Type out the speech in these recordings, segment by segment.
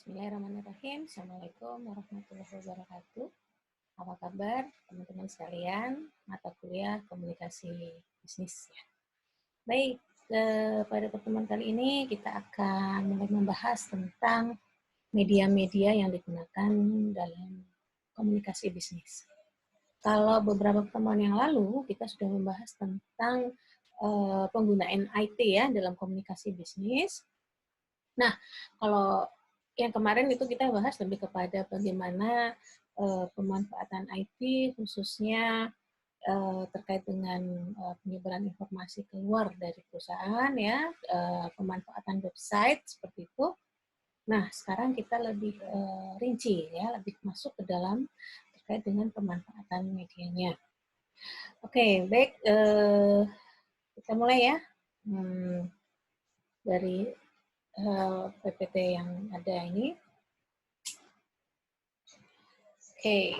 Bismillahirrahmanirrahim. Assalamualaikum warahmatullahi wabarakatuh. Apa kabar teman-teman sekalian? Mata kuliah komunikasi bisnis. Ya. Baik, pada pertemuan kali ini kita akan mulai membahas tentang media-media yang digunakan dalam komunikasi bisnis. Kalau beberapa pertemuan yang lalu kita sudah membahas tentang penggunaan IT ya dalam komunikasi bisnis. Nah, kalau yang kemarin itu kita bahas lebih kepada bagaimana pemanfaatan IT khususnya terkait dengan penyebaran informasi keluar dari perusahaan ya, pemanfaatan website seperti itu. Nah, sekarang kita lebih rinci ya, lebih masuk ke dalam terkait dengan pemanfaatan medianya. Oke, baik, kita mulai ya dari PPT yang ada ini. Oke,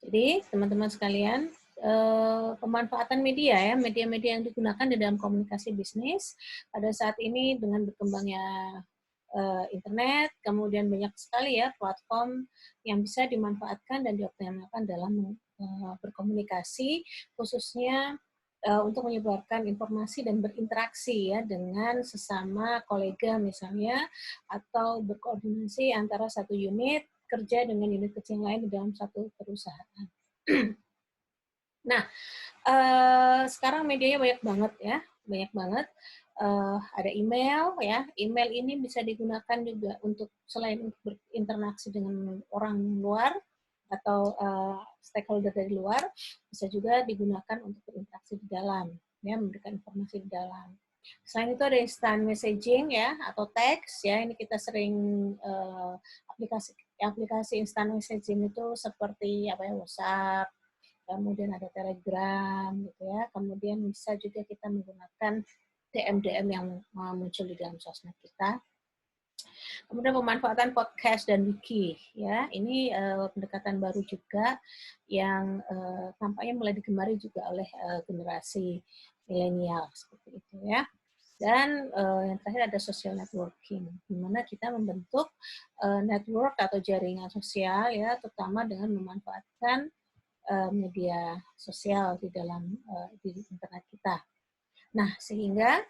jadi teman-teman sekalian, pemanfaatan media ya, media-media yang digunakan di dalam komunikasi bisnis pada saat ini dengan berkembangnya internet, kemudian banyak sekali ya platform yang bisa dimanfaatkan dan dioptimalkan dalam berkomunikasi, khususnya untuk menyebarkan informasi dan berinteraksi ya dengan sesama kolega misalnya, atau berkoordinasi antara satu unit kerja dengan unit kecil lain di dalam satu perusahaan. Nah, sekarang medianya banyak banget ya, banyak banget. Ada email ya, email ini bisa digunakan juga untuk selain untuk berinteraksi dengan orang luar atau stakeholder dari luar, bisa juga digunakan untuk berinteraksi di dalam, ya, memberikan informasi di dalam. Selain itu ada instant messaging ya atau teks ya, ini kita sering aplikasi instant messaging itu seperti apa ya, WhatsApp, kemudian ada Telegram gitu ya, kemudian bisa juga kita menggunakan DM yang muncul di dalam sosmed kita. Kemudian pemanfaatan podcast dan wiki ya, ini pendekatan baru juga yang tampaknya mulai digemari juga oleh generasi milenial seperti itu ya. Dan yang terakhir ada social networking, di mana kita membentuk network atau jaringan sosial ya, terutama dengan memanfaatkan media sosial di dalam di internet kita. Nah, sehingga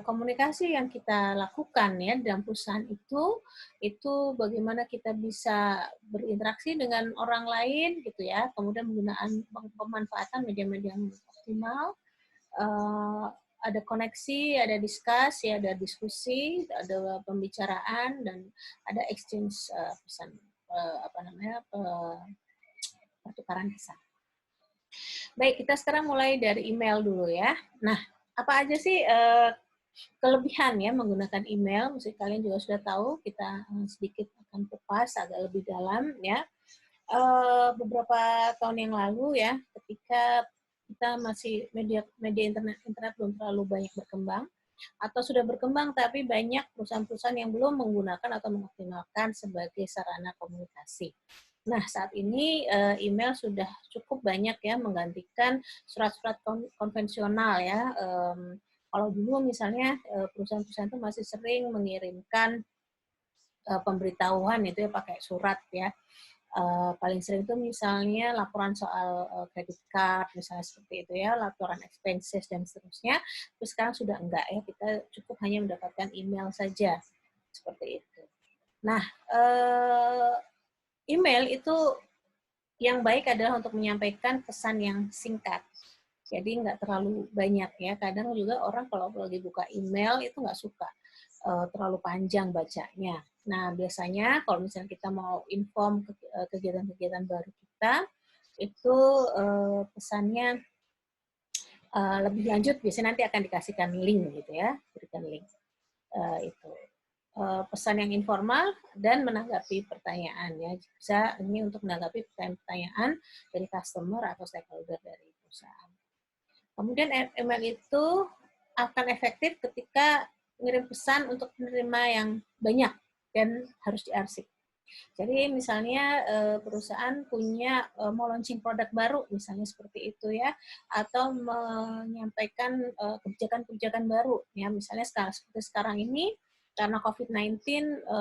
komunikasi yang kita lakukan ya dalam perusahaan itu bagaimana kita bisa berinteraksi dengan orang lain gitu ya, kemudian penggunaan pemanfaatan media-media yang optimal, ada koneksi, ada diskusi, ada diskusi, ada pembicaraan dan ada exchange pesan pertukaran pesan. Baik, kita sekarang mulai dari email dulu ya. Nah, apa aja sih kelebihan ya menggunakan email? Mesti kalian juga sudah tahu, kita sedikit akan kupas agak lebih dalam ya. Beberapa tahun yang lalu ya, ketika kita masih media internet belum terlalu banyak berkembang, atau sudah berkembang tapi banyak perusahaan-perusahaan yang belum menggunakan atau mengoptimalkan sebagai sarana komunikasi. Nah, saat ini email sudah cukup banyak ya menggantikan surat-surat konvensional ya. Kalau dulu misalnya perusahaan-perusahaan itu masih sering mengirimkan pemberitahuan itu ya pakai surat ya. Paling sering itu misalnya laporan soal credit card, misalnya seperti itu ya, laporan expenses dan seterusnya. Tapi sekarang sudah enggak ya, kita cukup hanya mendapatkan email saja, seperti itu. Nah, email itu yang baik adalah untuk menyampaikan pesan yang singkat. Jadi nggak terlalu banyak ya. Kadang juga orang kalau lagi buka email itu nggak suka terlalu panjang bacanya. Nah, biasanya kalau misalnya kita mau inform kegiatan-kegiatan baru kita, itu pesannya lebih lanjut, biasanya nanti akan dikasihkan link gitu ya, berikan link. Itu pesan yang informal dan menanggapi pertanyaan ya. Bisa ini untuk menanggapi pertanyaan dari customer atau stakeholder dari perusahaan. Kemudian email itu akan efektif ketika ngirim pesan untuk penerima yang banyak dan harus diarsip. Jadi misalnya perusahaan punya mau launching produk baru misalnya seperti itu ya, atau menyampaikan kebijakan-kebijakan baru ya, misalnya seperti sekarang ini karena COVID-19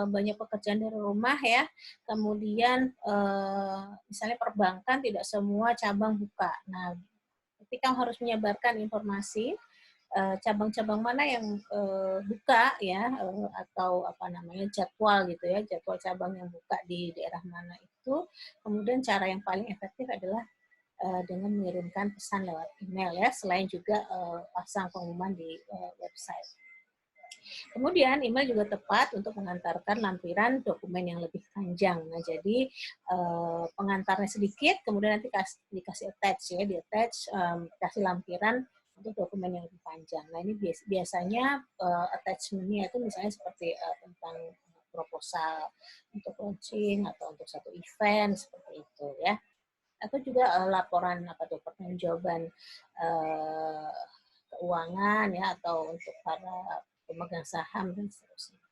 banyak pekerjaan dari rumah ya, kemudian misalnya perbankan tidak semua cabang buka. Nah, ketika harus menyebarkan informasi, cabang-cabang mana yang buka ya, atau apa namanya jadwal gitu ya, jadwal cabang yang buka di daerah mana itu, kemudian cara yang paling efektif adalah dengan mengirimkan pesan lewat email ya, selain juga pasang pengumuman di website. Kemudian email juga tepat untuk mengantarkan lampiran dokumen yang lebih panjang. Nah, jadi pengantarnya sedikit, kemudian nanti dikasih attach ya, di attach kasih lampiran untuk dokumen yang lebih panjang. Nah, ini biasanya attachment-nya itu misalnya seperti tentang proposal untuk launching atau untuk satu event seperti itu ya. Atau juga laporan apa tuh pertanggungjawaban keuangan ya, atau untuk para pemegang saham dan seterusnya.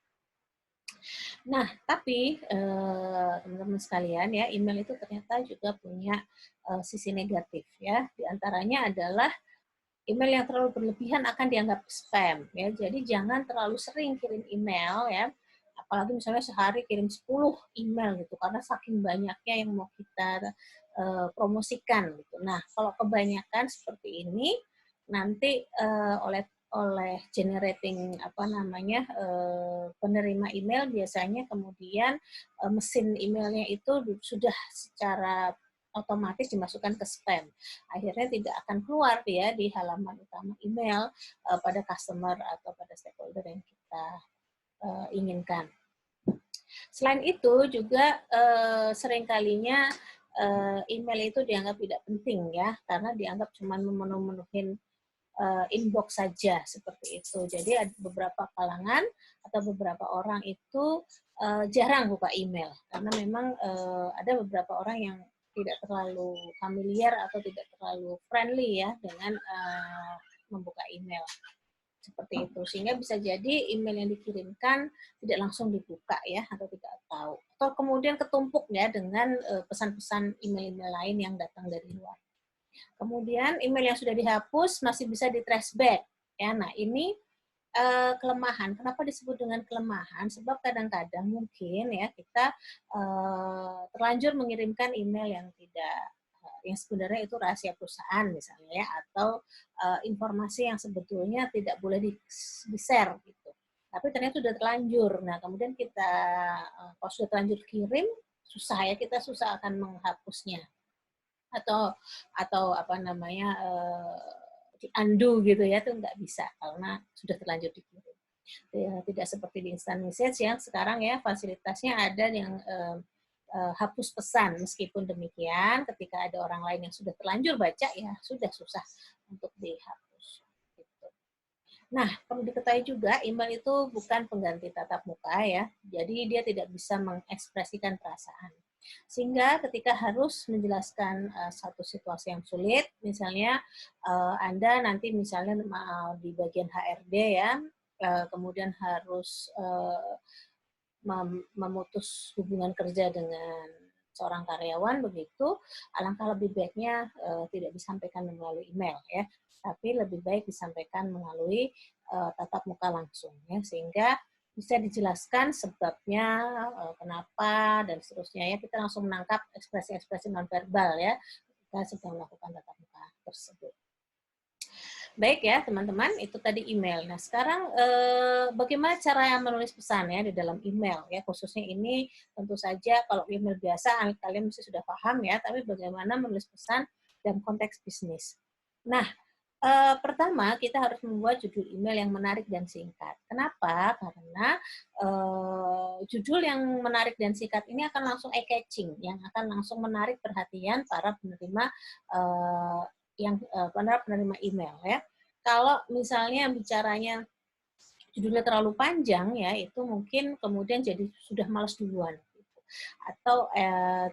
Nah, tapi teman-teman sekalian ya, email itu ternyata juga punya sisi negatif ya. Di antaranya adalah email yang terlalu berlebihan akan dianggap spam ya. Jadi jangan terlalu sering kirim email ya. Apalagi misalnya sehari kirim 10 email gitu, karena saking banyaknya yang mau kita promosikan gitu. Nah, kalau kebanyakan seperti ini nanti oleh generating apa namanya penerima email, biasanya kemudian mesin emailnya itu sudah secara otomatis dimasukkan ke spam. Akhirnya tidak akan keluar dia di halaman utama email pada customer atau pada stakeholder yang kita inginkan. Selain itu juga seringkalinya email itu dianggap tidak penting ya, karena dianggap cuma memenuhi inbox saja seperti itu. Jadi ada beberapa kalangan atau beberapa orang itu jarang buka email, karena memang ada beberapa orang yang tidak terlalu familiar atau tidak terlalu friendly ya dengan membuka email seperti itu, sehingga bisa jadi email yang dikirimkan tidak langsung dibuka ya, atau tidak tahu, atau kemudian ketumpuk ya dengan pesan-pesan email-email lain yang datang dari luar. Kemudian email yang sudah dihapus masih bisa di trace back ya. Nah, ini kelemahan. Kenapa disebut dengan kelemahan? Sebab kadang-kadang mungkin ya kita terlanjur mengirimkan email yang tidak yang sebenarnya itu rahasia perusahaan misalnya ya, atau informasi yang sebetulnya tidak boleh di-share gitu. Tapi ternyata sudah terlanjur. Nah, kemudian kita kalau sudah terlanjur kirim, susah ya, kita susah akan menghapusnya. Atau apa namanya di undo gitu ya, itu nggak bisa karena sudah terlanjur dikirim. Ya, tidak seperti di instant message yang sekarang ya fasilitasnya ada yang hapus pesan. Meskipun demikian, ketika ada orang lain yang sudah terlanjur baca, ya sudah susah untuk dihapus. Gitu. Nah, perlu diketahui juga, email itu bukan pengganti tatap muka ya. Jadi dia tidak bisa mengekspresikan perasaan. Sehingga ketika harus menjelaskan satu situasi yang sulit, misalnya Anda nanti misalnya di bagian HRD ya, kemudian harus memutus hubungan kerja dengan seorang karyawan, begitu alangkah lebih baiknya tidak disampaikan melalui email ya, tapi lebih baik disampaikan melalui tatap muka langsung ya, sehingga bisa dijelaskan sebabnya kenapa dan seterusnya ya, kita langsung menangkap ekspresi-ekspresi nonverbal ya kita sedang melakukan tatap muka tersebut. Baik ya teman-teman, itu tadi email. Nah sekarang bagaimana cara menulis pesan ya di dalam email ya, khususnya ini tentu saja kalau email biasa kalian mesti sudah paham ya, tapi bagaimana menulis pesan dalam konteks bisnis. Nah pertama kita harus membuat judul email yang menarik dan singkat. Kenapa? Karena judul yang menarik dan singkat ini akan langsung eye-catching, yang akan langsung menarik perhatian para penerima penerima email ya. Kalau misalnya bicaranya judulnya terlalu panjang ya, itu mungkin kemudian jadi sudah malas duluan gitu. Atau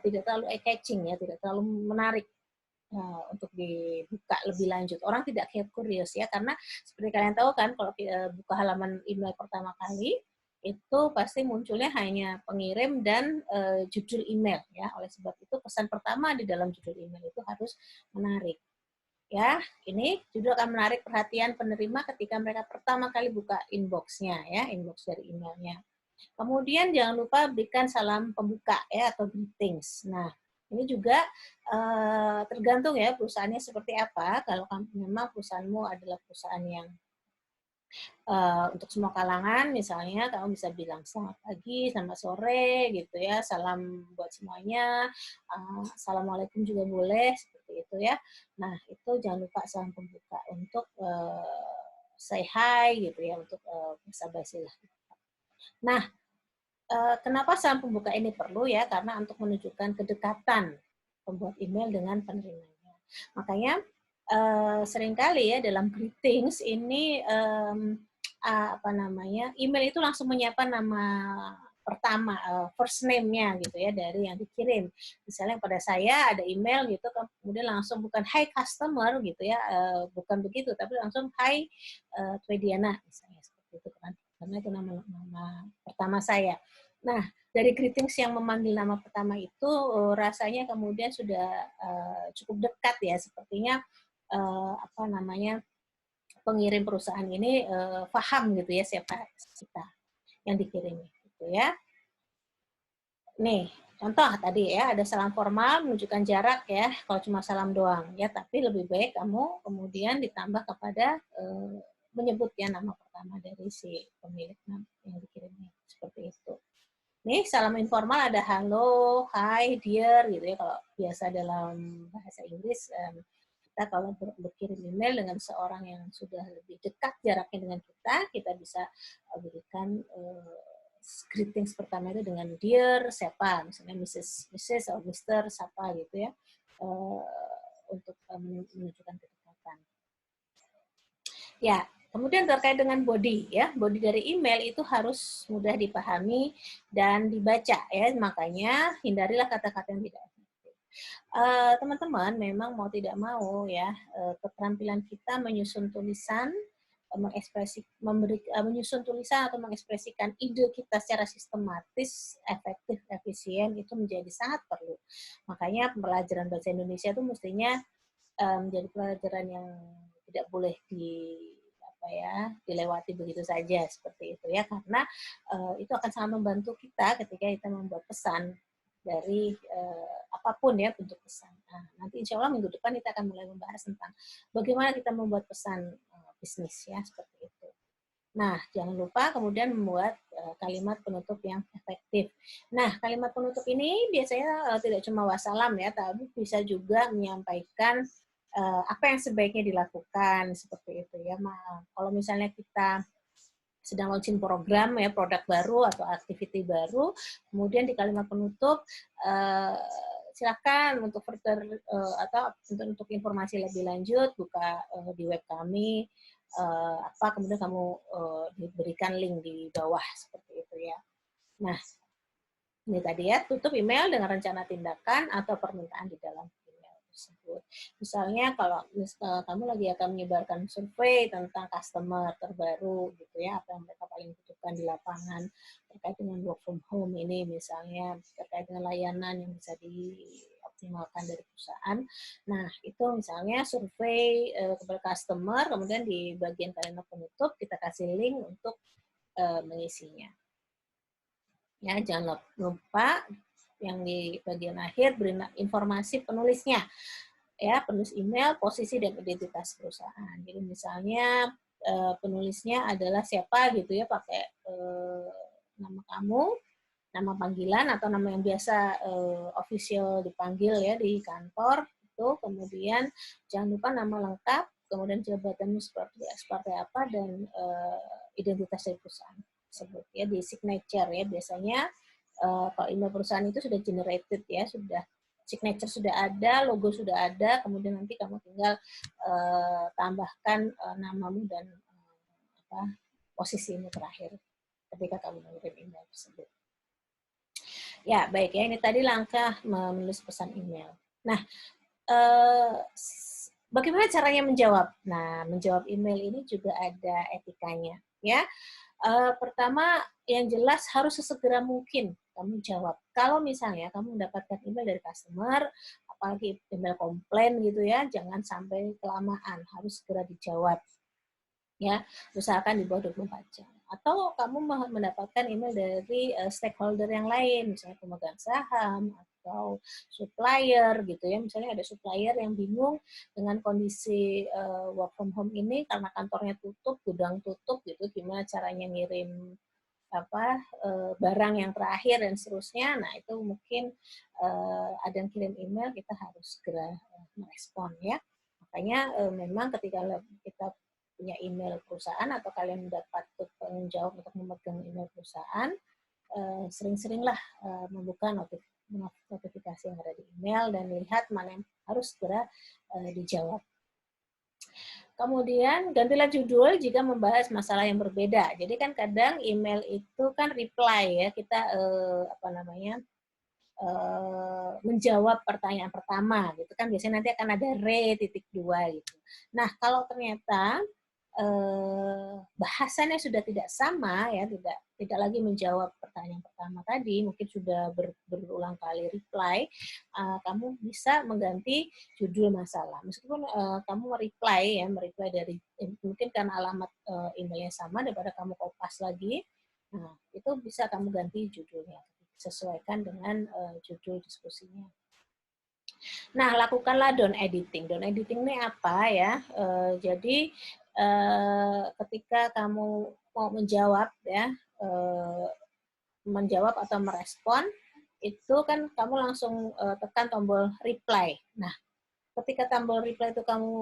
tidak terlalu eye-catching ya, tidak terlalu menarik untuk dibuka lebih lanjut. Orang tidak curious ya, karena seperti kalian tahu kan kalau buka halaman email pertama kali itu pasti munculnya hanya pengirim dan judul email ya. Oleh sebab itu pesan pertama di dalam judul email itu harus menarik Ya, ini juga akan menarik perhatian penerima ketika mereka pertama kali buka inbox-nya, ya, inbox dari emailnya. Kemudian jangan lupa berikan salam pembuka ya atau greetings. Nah, ini juga tergantung ya perusahaannya seperti apa. Kalau memang perusahaanmu adalah perusahaan yang untuk semua kalangan, misalnya kamu bisa bilang selamat pagi, selamat sore, gitu ya, salam buat semuanya, assalamualaikum juga boleh, seperti itu ya. Nah, itu jangan lupa salam pembuka untuk say hi, gitu ya, untuk basa-basi lah. Nah, kenapa salam pembuka ini perlu ya? Karena untuk menunjukkan kedekatan pembuat email dengan penerimanya. Makanya seringkali ya dalam greetings ini apa namanya, email itu langsung menyapa nama pertama, first name-nya gitu ya dari yang dikirim. Misalnya pada saya ada email gitu, kemudian langsung bukan hi customer gitu ya, bukan begitu, tapi langsung hi Twediana misalnya seperti itu kan, karena itu nama pertama saya. Nah, dari greetings yang memanggil nama pertama itu rasanya kemudian sudah cukup dekat ya, sepertinya apa namanya, pengirim perusahaan ini paham gitu ya siapa kita yang dikirim gitu ya. Nih, contoh tadi ya ada salam formal menunjukkan jarak ya, kalau cuma salam doang ya, tapi lebih baik kamu kemudian ditambah kepada menyebut ya nama pertama dari si pemilik yang dikirimnya seperti itu. Nih, salam informal ada halo, hi, dear gitu ya. Kalau biasa dalam bahasa Inggris, kita kalau berkirim email dengan seorang yang sudah lebih dekat jaraknya dengan kita bisa berikan greetings pertama itu dengan dear, siapa, misalnya Mrs. atau Mr. siapa gitu ya, untuk menunjukkan kedekatan. Ya, kemudian terkait dengan body ya, body dari email itu harus mudah dipahami dan dibaca ya, makanya hindarilah kata-kata yang tidak efektif. Teman-teman memang mau tidak mau ya, keterampilan kita menyusun tulisan, menyusun tulisan atau mengekspresikan ide kita secara sistematis, efektif, efisien itu menjadi sangat perlu. Makanya pelajaran bahasa Indonesia itu mestinya menjadi pelajaran yang tidak boleh dilewati begitu saja seperti itu ya, karena itu akan sangat membantu kita ketika kita membuat pesan dari apapun ya bentuk pesan. Nah, nanti insya Allah minggu depan kita akan mulai membahas tentang bagaimana kita membuat pesan bisnis ya seperti itu. Nah, jangan lupa kemudian membuat kalimat penutup yang efektif. Nah, kalimat penutup ini biasanya tidak cuma wassalam ya, tapi bisa juga menyampaikan apa yang sebaiknya dilakukan seperti itu ya. Kalau misalnya kita sedang launching program ya, produk baru atau activity baru, kemudian di kalimat penutup silakan untuk further atau untuk informasi lebih lanjut buka di web kami kemudian kamu diberikan link di bawah seperti itu ya. Nah, ini tadi ya, tutup email dengan rencana tindakan atau permintaan di dalam email tersebut. Misalnya kalau kamu lagi akan menyebarkan survei tentang customer terbaru gitu ya, apa yang mereka paling butuhkan di lapangan terkait dengan work from home ini misalnya, terkait dengan layanan yang bisa dioptimalkan dari perusahaan. Nah, itu misalnya survei kepada customer, kemudian di bagian kalimat penutup kita kasih link untuk mengisinya. Ya, jangan lupa yang di bagian akhir beri informasi penulisnya. Ya, penulis email, posisi dan identitas perusahaan. Jadi misalnya penulisnya adalah siapa gitu ya, pakai nama kamu, nama panggilan atau nama yang biasa official dipanggil ya di kantor itu, kemudian jangan lupa nama lengkap, kemudian jabatannya seperti apa dan identitas dari perusahaan tersebut ya, di signature ya biasanya kalau email perusahaan itu sudah generated ya, sudah signature sudah ada, logo sudah ada, kemudian nanti kamu tinggal tambahkan namamu dan posisimu terakhir ketika kamu mengirim email tersebut. Ya, baik ya, ini tadi langkah menulis pesan email. Nah, bagaimana caranya menjawab? Nah, menjawab email ini juga ada etikanya ya. Pertama, yang jelas harus sesegera mungkin kamu jawab. Kalau misalnya kamu mendapatkan email dari customer, apalagi email komplain gitu ya, jangan sampai kelamaan, harus segera dijawab. Ya, usahakan di bawah 24 jam. Atau kamu mendapatkan email dari stakeholder yang lain, misalnya pemegang saham atau supplier gitu ya. Misalnya ada supplier yang bingung dengan kondisi work from home ini karena kantornya tutup, gudang tutup gitu, gimana caranya ngirim barang yang terakhir dan seterusnya. Nah, itu mungkin ada yang kirim email, kita harus segera merespon ya. Makanya memang ketika kita punya email perusahaan atau kalian mendapat tanggung jawab untuk memegang email perusahaan, sering-seringlah membuka notifikasi yang ada di email dan lihat mana yang harus segera dijawab. Kemudian gantilah judul jika membahas masalah yang berbeda. Jadi kan kadang email itu kan reply ya, kita menjawab pertanyaan pertama gitu kan, biasanya nanti akan ada re.2 gitu. Nah, kalau ternyata bahasannya sudah tidak sama ya, tidak lagi menjawab pertanyaan pertama tadi, mungkin sudah berulang kali reply, kamu bisa mengganti judul masalah. Meskipun kamu mereply dari mungkin karena alamat emailnya sama, daripada kamu kopas lagi, nah itu bisa kamu ganti judulnya, sesuaikan dengan judul diskusinya. Nah, lakukanlah down editing. Down editing ini apa ya? Jadi ketika kamu mau menjawab ya, menjawab atau merespon, itu kan kamu langsung tekan tombol reply. Nah, ketika tombol reply itu kamu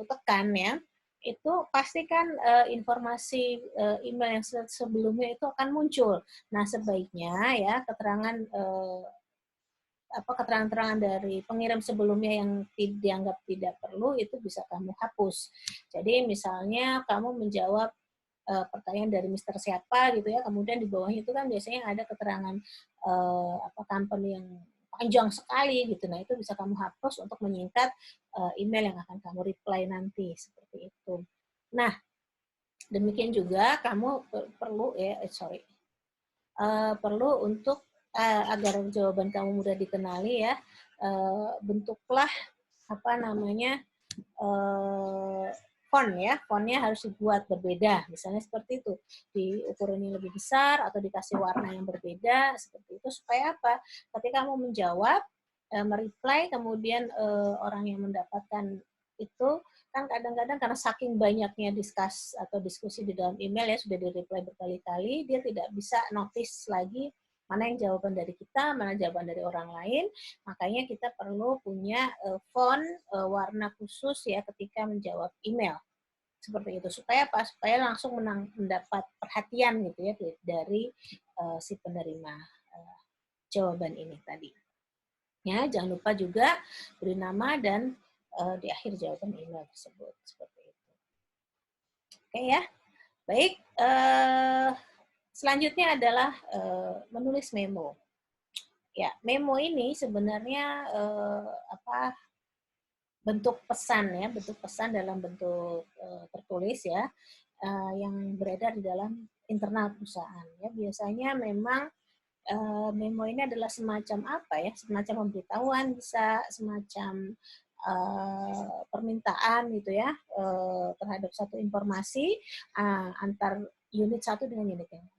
tekan ya, itu pastikan informasi email yang sebelumnya itu akan muncul. Nah, sebaiknya ya keterangan keterangan-keterangan dari pengirim sebelumnya yang dianggap tidak perlu itu bisa kamu hapus. Jadi misalnya kamu menjawab pertanyaan dari Mister siapa gitu ya, kemudian di bawahnya itu kan biasanya ada keterangan company yang panjang sekali gitu. Nah, itu bisa kamu hapus untuk menyingkat email yang akan kamu reply nanti seperti itu. Nah, demikian juga kamu perlu untuk agar jawaban kamu mudah dikenali ya, bentuklah font ya, fontnya harus dibuat berbeda, misalnya seperti itu, diukur ini lebih besar atau dikasih warna yang berbeda seperti itu, supaya apa? Ketika kamu menjawab, mereply, kemudian orang yang mendapatkan itu kan kadang-kadang karena saking banyaknya diskusi di dalam email ya, sudah di-reply berkali-kali, dia tidak bisa notice lagi mana yang jawaban dari kita, mana jawaban dari orang lain. Makanya kita perlu punya font warna khusus ya ketika menjawab email. Seperti itu. Supaya apa? Supaya langsung mendapat perhatian gitu ya dari si penerima jawaban ini tadi. Ya, jangan lupa juga beri nama dan di akhir jawaban email tersebut. Seperti itu. Oke ya. Baik. Selanjutnya adalah menulis memo. Ya, memo ini sebenarnya bentuk pesan ya, bentuk pesan dalam bentuk tertulis ya, yang beredar di dalam internal perusahaan ya. Biasanya memang memo ini adalah semacam apa ya? Semacam pemberitahuan, bisa semacam permintaan gitu ya terhadap satu informasi antar unit satu dengan unit yang lain.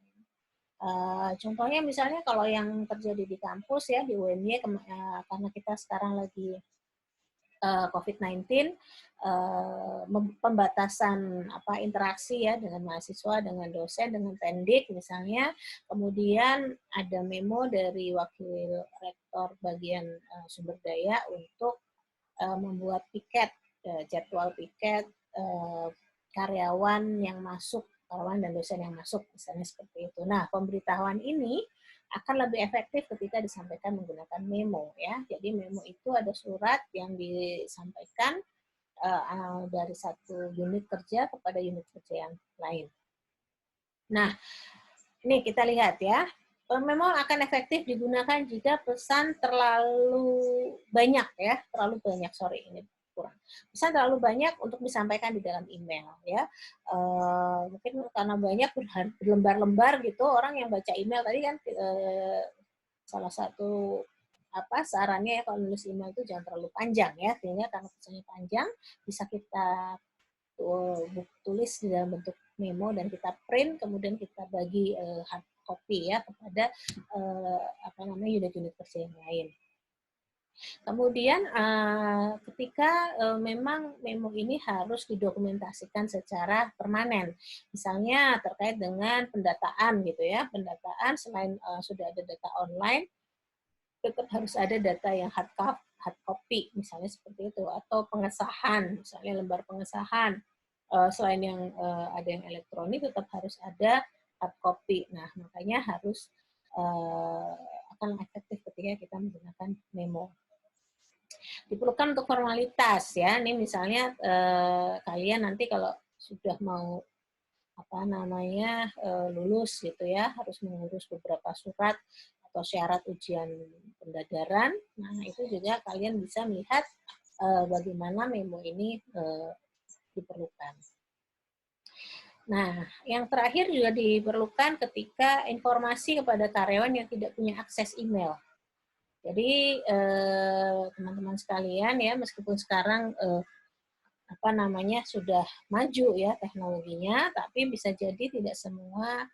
Contohnya misalnya kalau yang terjadi di kampus ya, di UNY, karena kita sekarang lagi COVID-19, pembatasan interaksi ya dengan mahasiswa, dengan dosen, dengan pendik misalnya, kemudian ada memo dari wakil rektor bagian sumber daya untuk membuat piket, jadwal piket karyawan yang masuk, karyawan dan dosen yang masuk, misalnya seperti itu. Nah, pemberitahuan ini akan lebih efektif ketika disampaikan menggunakan memo ya. Jadi memo itu ada surat yang disampaikan dari satu unit kerja kepada unit kerja yang lain. Nah, ini kita lihat ya. Memang akan efektif digunakan jika pesan terlalu banyak ya, ini kurang. Pesan terlalu banyak untuk disampaikan di dalam email ya. Mungkin karena banyak berlembar-lembar gitu, orang yang baca email tadi kan salah satu sarannya ya kalau nulis email itu jangan terlalu panjang ya, sehingga karena pesannya panjang bisa kita tulis di dalam bentuk memo dan kita print, kemudian kita bagi hard copy ya kepada unit-unit kerja yang lain. Kemudian ketika memang memo ini harus didokumentasikan secara permanen, misalnya terkait dengan pendataan gitu ya, pendataan selain sudah ada data online, tetap harus ada data yang hard copy, misalnya seperti itu, atau pengesahan, misalnya lembar pengesahan, selain yang ada yang elektronik, tetap harus ada hard copy. Nah, makanya harus akan efektif ketika kita menggunakan memo. Diperlukan untuk formalitas ya. Ini misalnya kalian nanti kalau sudah mau lulus gitu ya, harus mengurus beberapa surat atau syarat ujian pendadaran. Nah, itu juga kalian bisa melihat bagaimana memo ini diperlukan. Nah, yang terakhir juga diperlukan ketika informasi kepada karyawan yang tidak punya akses email. Jadi teman-teman sekalian ya, meskipun sekarang sudah maju ya teknologinya, tapi bisa jadi tidak semua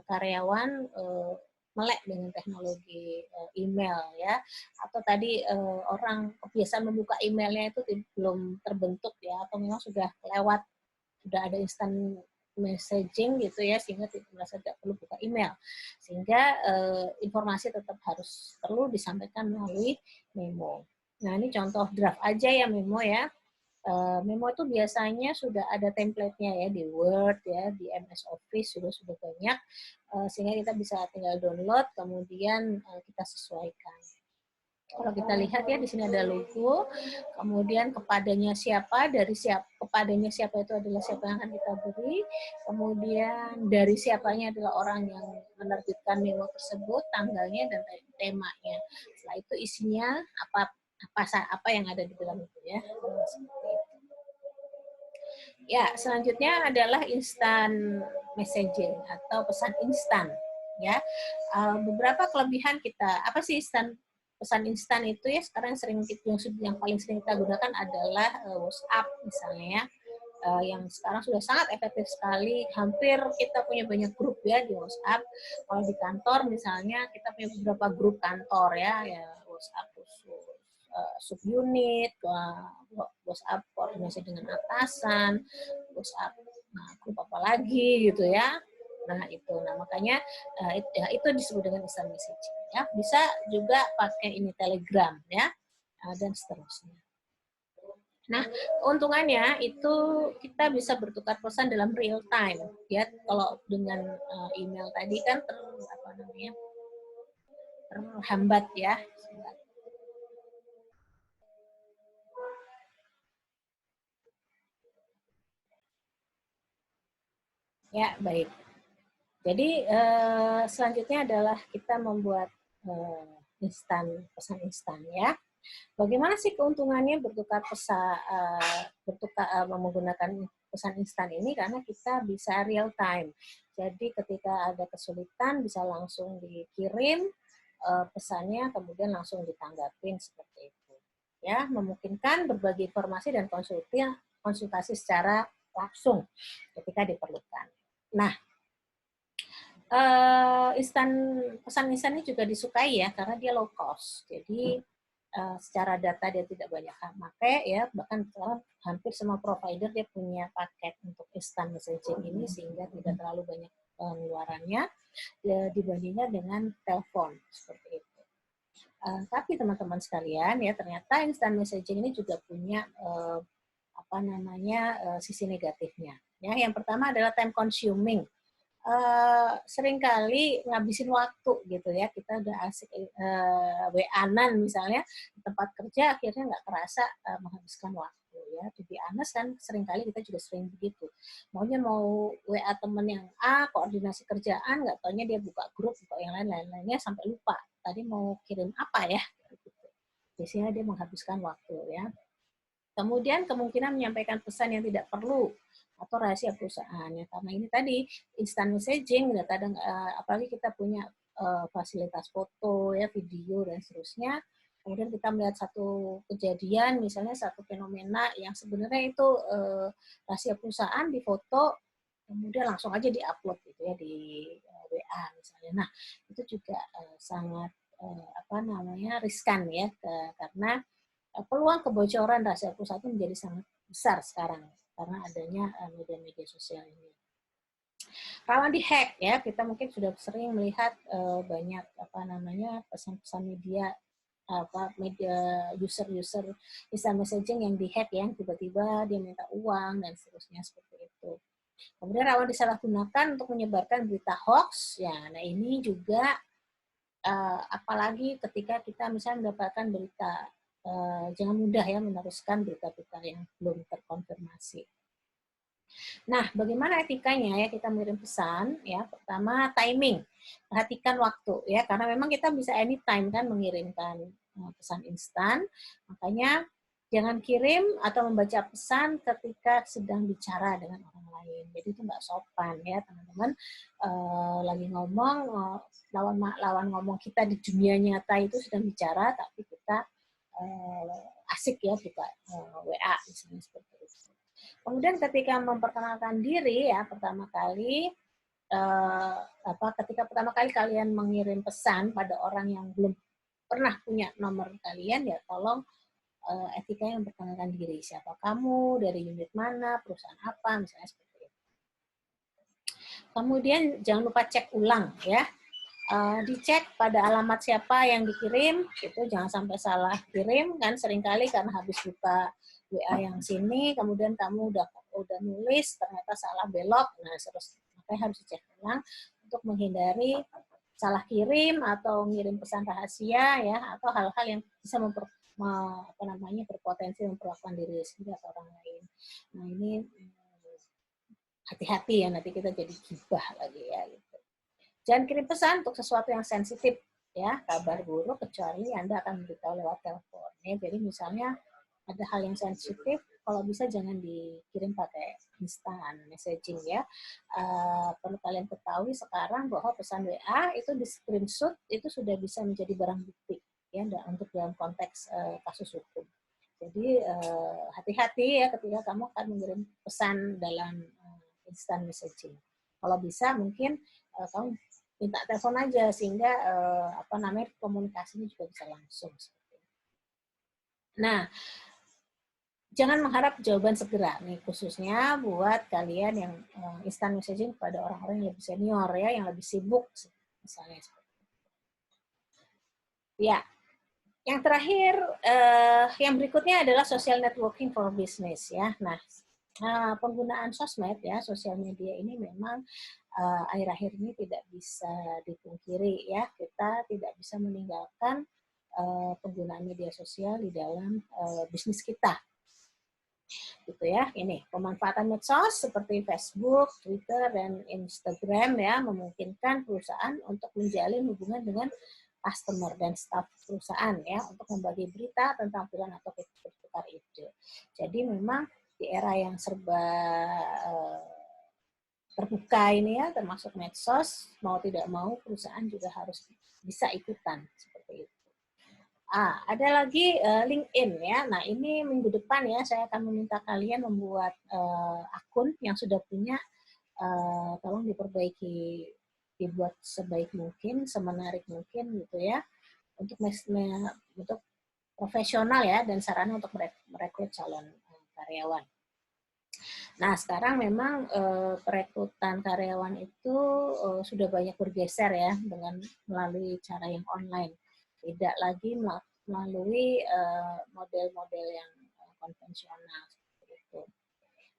karyawan melek dengan teknologi email ya, atau tadi orang kebiasaan membuka emailnya itu belum terbentuk ya, atau memang sudah lewat, sudah ada instant messaging gitu ya, sehingga merasa tidak perlu buka email, sehingga informasi tetap perlu disampaikan melalui memo. Nah, ini contoh draft aja ya memo ya. Memo itu biasanya sudah ada template-nya ya di Word ya, di MS Office sudah banyak, sehingga kita bisa tinggal download kemudian kita sesuaikan. Kalau kita lihat ya di sini ada logo, kemudian kepadanya siapa, kepadanya siapa itu adalah siapa yang akan kita beri, kemudian dari siapanya adalah orang yang menerbitkan memo tersebut, tanggalnya dan temanya. Setelah itu isinya apa yang ada di dalam itu ya. Ya, selanjutnya adalah instant messaging atau pesan instan ya. Beberapa kelebihan kita, apa sih pesan instan itu ya, sekarang yang paling sering kita gunakan adalah WhatsApp misalnya ya, yang sekarang sudah sangat efektif sekali. Hampir kita punya banyak grup ya di WhatsApp. Kalau di kantor misalnya kita punya beberapa grup kantor ya WhatsApp khusus subunit, WhatsApp koordinasi dengan atasan, WhatsApp grup apa lagi gitu ya. Nah, itu. Nah, makanya itu disebut dengan instant messaging ya. Bisa juga pakai ini Telegram ya, dan seterusnya. Nah, keuntungannya itu kita bisa bertukar pesan dalam real time ya. Kalau dengan email tadi kan terhambat ya. Ya, baik. Jadi selanjutnya adalah kita membuat pesan instan ya. Bagaimana sih keuntungannya bertukar menggunakan pesan instan ini? Karena kita bisa real time. Jadi ketika ada kesulitan bisa langsung dikirim pesannya, kemudian langsung ditanggapin seperti itu. Ya, memungkinkan berbagi informasi dan konsultasi secara langsung ketika diperlukan. Nah, pesan instan ini juga disukai ya karena dia low cost. Jadi secara data dia tidak banyak pakai ya, bahkan hampir semua provider dia punya paket untuk instant messaging ini sehingga tidak terlalu banyak pengeluarannya dibandingkan dengan telepon seperti itu. Tapi teman-teman sekalian ya, ternyata instant messaging ini juga punya sisi negatifnya. Ya, yang pertama adalah time consuming. Seringkali ngabisin waktu gitu ya, kita udah asik WA-an misalnya di tempat kerja, akhirnya nggak kerasa menghabiskan waktu ya. To be honest kan seringkali kita juga sering begitu, maunya mau WA temen yang A, koordinasi kerjaan, nggak taunya dia buka grup, buka yang lainnya sampai lupa tadi mau kirim apa ya gitu. Biasanya dia menghabiskan waktu ya. Kemudian kemungkinan menyampaikan pesan yang tidak perlu atau rahasia perusahaan ya, karena ini tadi instant messaging kadang apalagi kita punya fasilitas foto, ya, video dan seterusnya. Kemudian kita melihat satu kejadian, misalnya satu fenomena yang sebenarnya itu rahasia perusahaan difoto, kemudian langsung aja diupload gitu ya di WA misalnya. Nah, itu juga sangat riskan ya, karena peluang kebocoran rahasia perusahaan itu menjadi sangat besar sekarang karena adanya media-media sosial ini. Rawan di-hack ya, kita mungkin sudah sering melihat banyak pesan-pesan media media user instant messaging yang di-hack ya, tiba-tiba dia minta uang dan seterusnya seperti itu. Kemudian rawan disalahgunakan untuk menyebarkan berita hoax. Ya, nah ini juga apalagi ketika kita misalnya mendapatkan berita, jangan mudah ya meneruskan berita-berita yang belum terkonfirmasi. Nah, bagaimana etikanya ya kita mengirim pesan? Ya, pertama timing, perhatikan waktu ya, karena memang kita bisa anytime kan mengirimkan pesan instan, makanya jangan kirim atau membaca pesan ketika sedang bicara dengan orang lain. Jadi itu nggak sopan ya teman-teman. Lagi ngomong, lawan ngomong kita di dunia nyata itu sedang bicara, tapi kita asik ya buka WA misalnya seperti itu. Kemudian ketika memperkenalkan diri ya pertama kali ketika pertama kali kalian mengirim pesan pada orang yang belum pernah punya nomor kalian, ya tolong etika yang memperkenalkan diri, siapa kamu, dari unit mana, perusahaan apa, misalnya seperti itu. Kemudian jangan lupa cek ulang ya. Dicek pada alamat siapa yang dikirim, itu jangan sampai salah kirim kan, seringkali karena habis buka WA yang sini, kemudian kamu udah nulis ternyata salah belok, nah makanya harus dicek ulang untuk menghindari salah kirim atau ngirim pesan rahasia ya, atau hal-hal yang bisa berpotensi memperlakukan diri sendiri atau orang lain. Nah ini hati-hati ya, nanti kita jadi gibah lagi ya gitu. Jangan kirim pesan untuk sesuatu yang sensitif ya, kabar buruk kecuali Anda akan memberitahu lewat telepon ya. Jadi misalnya ada hal yang sensitif, kalau bisa jangan dikirim pakai instant messaging ya. Perlu kalian ketahui sekarang bahwa pesan WA itu di screenshot itu sudah bisa menjadi barang bukti ya, untuk dalam konteks kasus hukum. Jadi hati-hati ya ketika kamu akan mengirim pesan dalam instant messaging. Kalau bisa mungkin kamu minta telepon aja sehingga komunikasinya juga bisa langsung. Nah, jangan mengharap jawaban segera nih, khususnya buat kalian yang instant messaging pada orang-orang yang lebih senior ya, yang lebih sibuk misalnya. Ya, yang terakhir, yang berikutnya adalah social networking for business ya. Nah, penggunaan sosmed ya, sosial media ini memang akhir-akhir ini tidak bisa dipungkiri ya, kita tidak bisa meninggalkan penggunaan media sosial di dalam bisnis kita. Gitu ya. Ini pemanfaatan medsos seperti Facebook, Twitter, dan Instagram ya memungkinkan perusahaan untuk menjalin hubungan dengan customer dan staff perusahaan ya, untuk membagi berita tentang pilihan atau bertukar ide. Jadi memang di era yang serba terbuka ini ya, termasuk medsos, mau tidak mau perusahaan juga harus bisa ikutan seperti itu. Ada lagi LinkedIn ya. Nah, ini minggu depan ya saya akan meminta kalian membuat akun yang sudah punya, tolong diperbaiki, dibuat sebaik mungkin, semenarik mungkin gitu ya, untuk profesional ya, dan sarana untuk merekrut calon karyawan. Nah, sekarang memang perekrutan karyawan itu sudah banyak bergeser ya dengan melalui cara yang online. Tidak lagi melalui model-model yang konvensional seperti itu.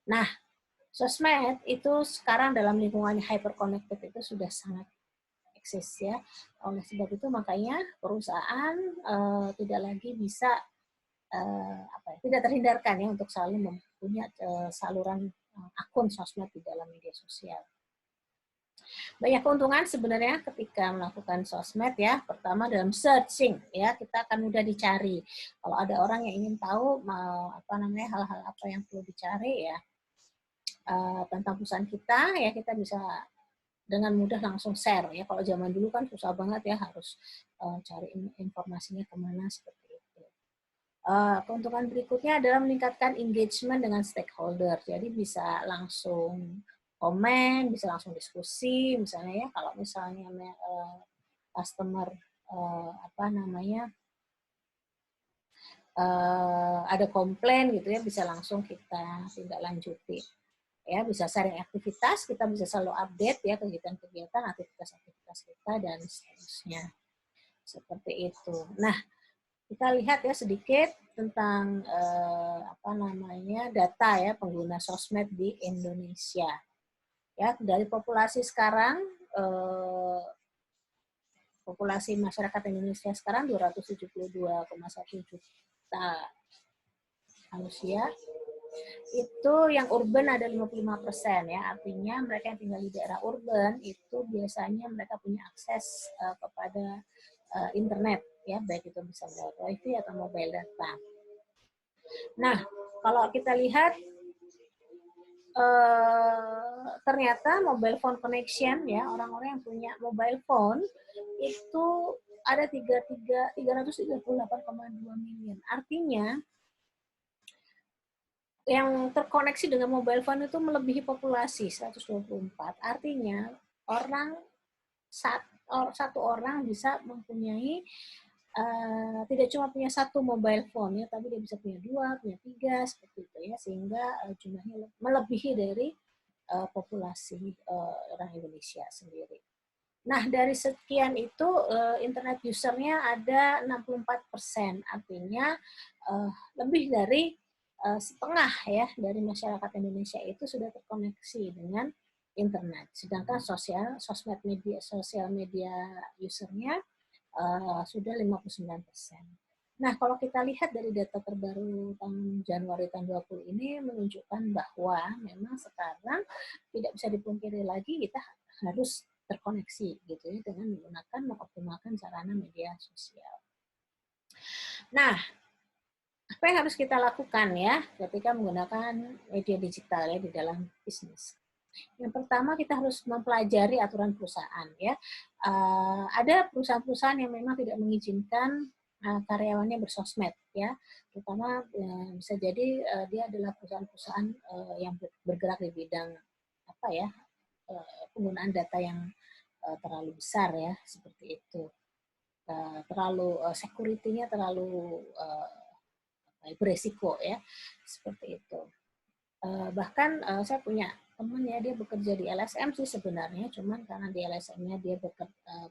Nah, sosmed itu sekarang dalam lingkungan hyper connected itu sudah sangat eksis ya. Oleh sebab itu makanya perusahaan tidak lagi bisa tidak terhindarkan ya untuk selalu mempunyai saluran akun sosmed di dalam media sosial. Banyak keuntungan sebenarnya ketika melakukan sosmed ya. Pertama dalam searching ya, kita akan mudah dicari. Kalau ada orang yang ingin tahu hal-hal apa yang perlu dicari ya tentang perusahaan kita ya, kita bisa dengan mudah langsung share ya. Kalau zaman dulu kan susah banget ya, harus cari informasinya kemana seperti itu. Keuntungan berikutnya adalah meningkatkan engagement dengan stakeholder. Jadi bisa langsung komen, bisa langsung diskusi, misalnya ya kalau misalnya customer apa namanya ada komplain gitu ya, bisa langsung kita tindak lanjuti. Ya, bisa sharing aktivitas, kita bisa selalu update ya kegiatan-kegiatan, aktivitas-aktivitas kita dan seterusnya. Seperti itu. Nah, kita lihat ya sedikit tentang apa namanya data ya pengguna sosmed di Indonesia. Ya, dari populasi sekarang populasi masyarakat Indonesia sekarang 272,1 juta manusia. Itu yang urban ada 55% ya, artinya mereka yang tinggal di daerah urban itu biasanya mereka punya akses kepada internet ya, baik itu bisa lewat wifi atau mobile data. Nah, kalau kita lihat ternyata mobile phone connection ya, orang-orang yang punya mobile phone itu ada 338,2 million. Artinya yang terkoneksi dengan mobile phone itu melebihi populasi 124. Artinya satu orang bisa mempunyai tidak cuma punya satu mobile phone ya, tapi dia bisa punya 2, punya 3 seperti itu ya, sehingga jumlahnya melebihi dari populasi orang Indonesia sendiri. Nah, dari sekian itu internet usernya ada 64%, artinya lebih dari setengah ya dari masyarakat Indonesia itu sudah terkoneksi dengan internet. Sedangkan sosial media usernya sudah 59%. Nah, kalau kita lihat dari data terbaru tahun Januari tahun 20 ini menunjukkan bahwa memang sekarang tidak bisa dipungkiri lagi kita harus terkoneksi gitu ya dengan mengoptimalkan sarana media sosial. Nah, apa yang harus kita lakukan ya ketika menggunakan media digital ya di dalam bisnis? Yang pertama kita harus mempelajari aturan perusahaan ya. Ada perusahaan-perusahaan yang memang tidak mengizinkan karyawannya bersosmed ya, terutama bisa jadi dia adalah perusahaan-perusahaan yang bergerak di bidang apa ya, penggunaan data yang terlalu besar ya, seperti itu. Terlalu security-nya terlalu beresiko ya, seperti itu. Bahkan saya punya teman ya, dia bekerja di LSM sih sebenarnya, cuman karena di LSM-nya dia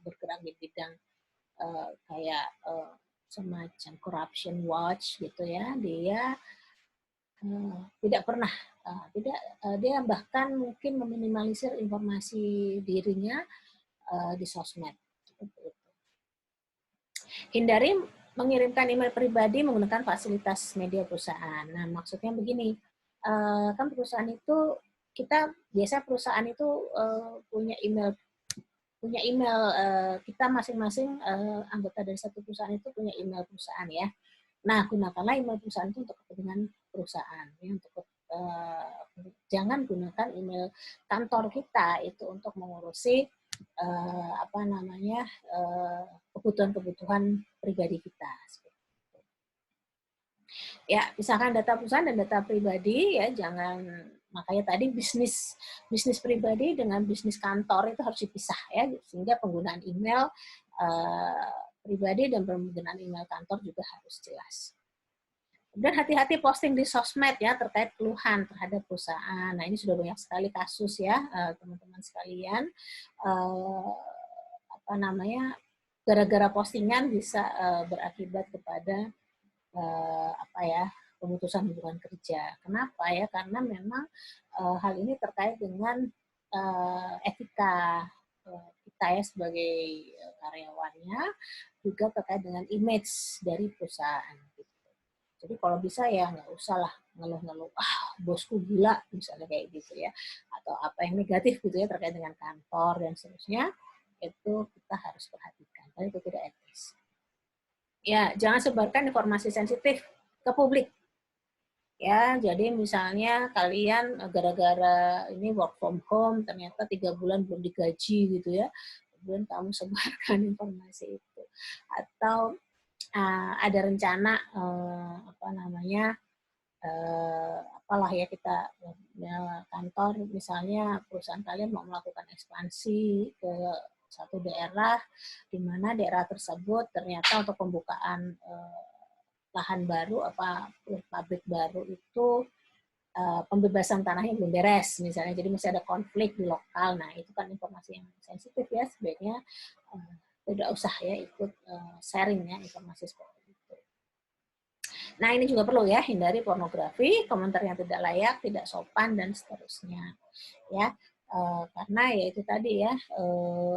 bergerak di bidang kayak semacam corruption watch gitu ya, dia tidak pernah dia bahkan mungkin meminimalisir informasi dirinya di sosmed. Hindari mengirimkan email pribadi menggunakan fasilitas media perusahaan. Nah, maksudnya begini, kan perusahaan itu biasa perusahaan itu punya email kita masing-masing anggota dari satu perusahaan itu punya email perusahaan ya. Nah, gunakanlah email perusahaan itu untuk kepentingan perusahaan ya, untuk jangan gunakan email kantor kita itu untuk mengurusi kebutuhan-kebutuhan pribadi kita. Ya, misalkan data perusahaan dan data pribadi ya, jangan, makanya tadi bisnis pribadi dengan bisnis kantor itu harus dipisah ya, sehingga penggunaan email pribadi dan penggunaan email kantor juga harus jelas. Dan hati-hati posting di sosmed ya terkait keluhan terhadap perusahaan. Nah, ini sudah banyak sekali kasus ya teman-teman sekalian. Gara-gara postingan bisa berakibat kepada pemutusan hubungan kerja. Kenapa ya? Karena memang hal ini terkait dengan etika kita ya sebagai karyawannya, juga terkait dengan image dari perusahaan. Jadi kalau bisa ya nggak usah lah ngeluh-ngeluh, bosku gila, misalnya kayak gitu ya. Atau apa yang negatif gitu ya terkait dengan kantor dan seterusnya, itu kita harus perhatikan. Karena itu tidak etis. Ya, jangan sebarkan informasi sensitif ke publik. Ya, jadi misalnya kalian gara-gara ini work from home, ternyata 3 bulan belum digaji gitu ya, kemudian kamu sebarkan informasi itu. Atau ada rencana apa namanya, apalah ya kita ya, kantor misalnya perusahaan kalian mau melakukan ekspansi ke satu daerah, di mana daerah tersebut ternyata untuk pembukaan lahan baru apa pabrik baru itu pembebasan tanahnya belum beres misalnya, jadi masih ada konflik di lokal. Nah itu kan informasi yang sensitif ya, sebaiknya tidak usah ya ikut sharing ya informasi seperti itu. Nah ini juga perlu ya, hindari pornografi, komentar yang tidak layak, tidak sopan dan seterusnya ya. Karena ya itu tadi ya,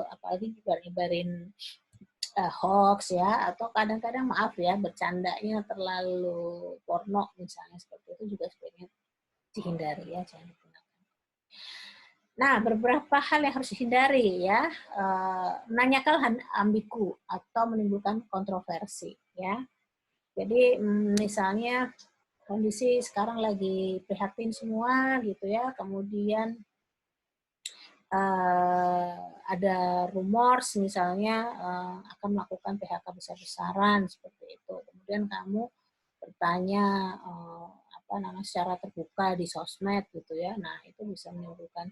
apalagi nyebarin hoax ya, atau kadang-kadang maaf ya bercandanya terlalu porno misalnya, seperti itu juga sebaiknya dihindari ya, jangan digunakan. Nah, beberapa hal yang harus dihindari ya, menanyakan hal ambigu atau menimbulkan kontroversi ya. Jadi misalnya kondisi sekarang lagi prihatin semua gitu ya, kemudian ada rumors misalnya akan melakukan PHK besar-besaran seperti itu. Kemudian kamu bertanya apa namanya secara terbuka di sosmed gitu ya. Nah, itu bisa menimbulkan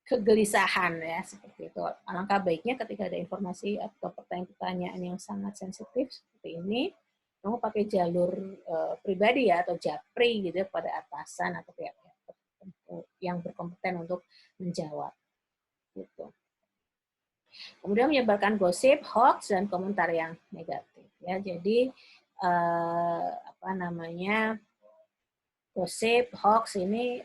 kegelisahan ya seperti itu. Alangkah baiknya ketika ada informasi atau pertanyaan-pertanyaan yang sangat sensitif seperti ini, kamu pakai jalur pribadi ya atau japri gitu ya pada atasan atau pihak tertentu yang berkompeten untuk menjawab gitu. Kemudian menyebarkan gosip, hoax dan komentar yang negatif ya. Jadi apa namanya gosip, hoax ini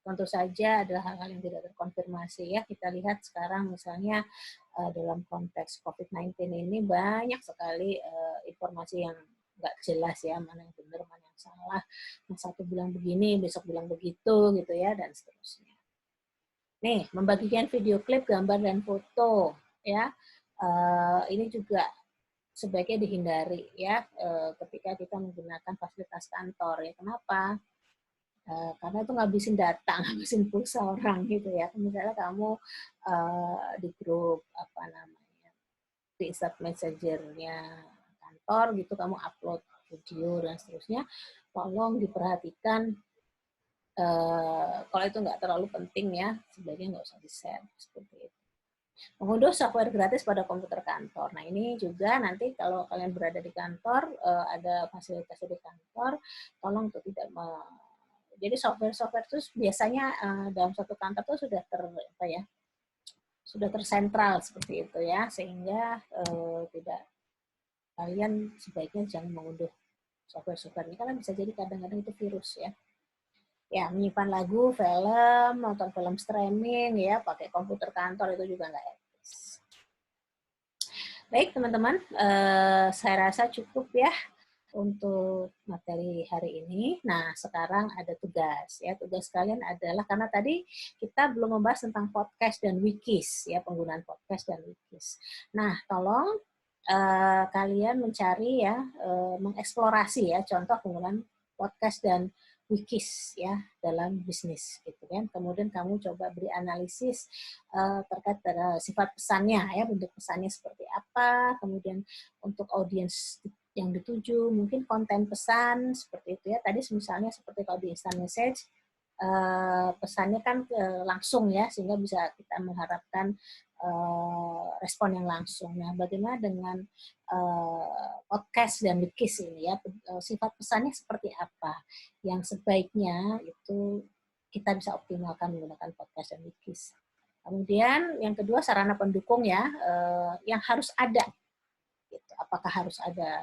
tentu saja adalah hal-hal yang tidak terkonfirmasi ya. Kita lihat sekarang misalnya dalam konteks COVID-19 ini banyak sekali informasi yang nggak jelas ya, mana yang benar, mana yang salah. Yang satu bilang begini, besok bilang begitu gitu ya, dan seterusnya. Nih, membagikan video klip, gambar, dan foto ya. Ini juga sebaiknya dihindari ya ketika kita menggunakan fasilitas kantor ya. Kenapa? Karena itu ngabisin data, ngabisin pulsa orang gitu ya. Misalnya kamu di grup apa namanya, di instant messenger-nya kantor gitu, kamu upload video dan seterusnya, tolong diperhatikan kalau itu nggak terlalu penting ya, sebaiknya nggak usah di-share seperti itu. Mengunduh software gratis pada komputer kantor. Nah ini juga nanti kalau kalian berada di kantor, ada fasilitas di kantor, tolong untuk tidak jadi software-software itu biasanya dalam satu kantor itu sudah sudah tersentral seperti itu ya, sehingga tidak kalian sebaiknya jangan mengunduh software-software ini karena bisa jadi kadang-kadang itu virus ya. Ya, menyimpan lagu, film, nonton film streaming ya, pakai komputer kantor itu juga nggak etis. Baik teman-teman, saya rasa cukup ya untuk materi hari ini. Nah, sekarang ada tugas ya. Tugas kalian adalah karena tadi kita belum membahas tentang podcast dan wikis ya, penggunaan podcast dan wikis. Nah, tolong kalian mencari ya, mengeksplorasi ya contoh penggunaan podcast dan wikis ya dalam bisnis gitu kan. Kemudian kamu coba beri analisis terkait sifat pesannya ya, bentuk pesannya seperti apa, kemudian untuk audiens yang dituju, mungkin konten pesan seperti itu ya. Tadi misalnya seperti kalau di instant message pesannya kan langsung ya, sehingga bisa kita mengharapkan respon yang langsung. Nah, bagaimana dengan podcast dan wikis ini ya, sifat pesannya seperti apa yang sebaiknya itu kita bisa optimalkan menggunakan podcast dan wikis. Kemudian yang kedua sarana pendukung ya, yang harus ada. Gitu. Apakah harus ada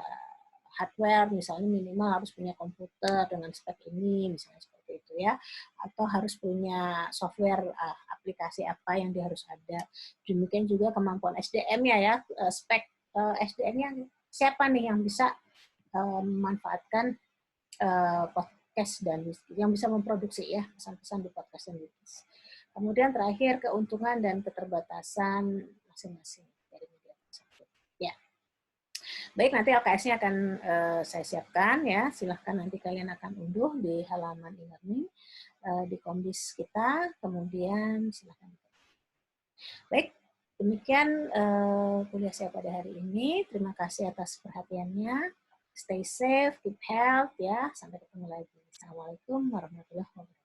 hardware, misalnya minimal harus punya komputer dengan spek ini, misalnya seperti itu ya, atau harus punya software aplikasi apa yang dia harus ada. Demikian juga kemampuan SDM-nya ya, spek SDM-nya siapa nih yang bisa memanfaatkan podcast dan yang bisa memproduksi ya pesan-pesan di podcast dan wikis. Kemudian terakhir keuntungan dan keterbatasan masing-masing dari media tersebut. Ya. Baik, nanti LKS-nya akan saya siapkan ya. Silahkan nanti kalian akan unduh di halaman e-learning di Kombis kita. Kemudian silahkan. Baik, demikian kuliah saya pada hari ini. Terima kasih atas perhatiannya. Stay safe, keep health ya. Sampai ketemu lagi. Assalamualaikum warahmatullahi wabarakatuh.